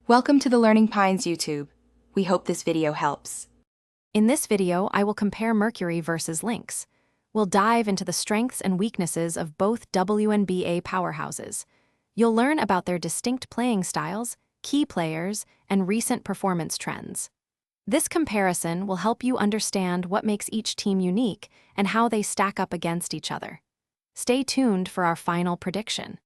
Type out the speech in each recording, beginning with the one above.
Welcome to the Learning Pines YouTube. We hope this video helps. In this video, I will compare Mercury versus Lynx. We'll dive into the strengths and weaknesses of both WNBA powerhouses. You'll learn about their distinct playing styles, key players, and recent performance trends. This comparison will help you understand what makes each team unique and how they stack up against each other. Stay tuned for our final prediction.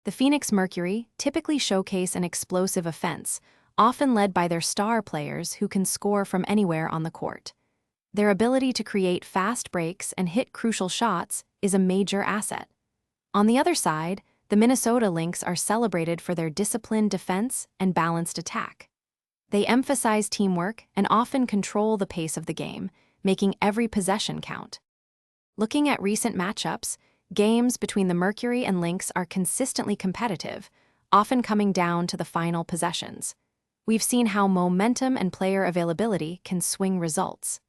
The Phoenix Mercury typically showcase an explosive offense, often led by their star players who can score from anywhere on the court. Their ability to create fast breaks and hit crucial shots is a major asset. On the other side, the Minnesota Lynx are celebrated for their disciplined defense and balanced attack. They emphasize teamwork and often control the pace of the game, making every possession count. Looking at recent matchups, games between the Mercury and Lynx are consistently competitive, often coming down to the final possessions. We've seen how momentum and player availability can swing results.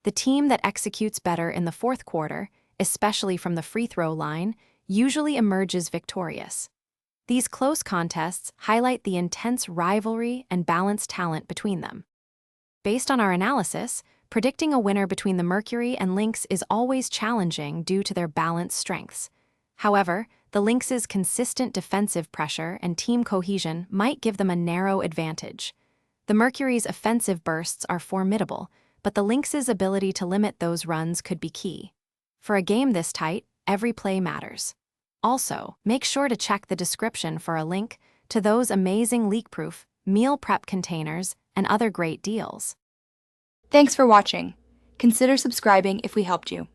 The team that executes better in the fourth quarter, especially from the free throw line, usually emerges victorious. These close contests highlight the intense rivalry and balanced talent between them. Based on our analysis, predicting a winner between the Mercury and Lynx is always challenging due to their balanced strengths. However, the Lynx's consistent defensive pressure and team cohesion might give them a narrow advantage. The Mercury's offensive bursts are formidable, but the Lynx's ability to limit those runs could be key. For a game this tight, every play matters. Also, make sure to check the description for a link to those amazing leak-proof meal prep containers and other great deals. Thanks for watching. Consider subscribing if we helped you.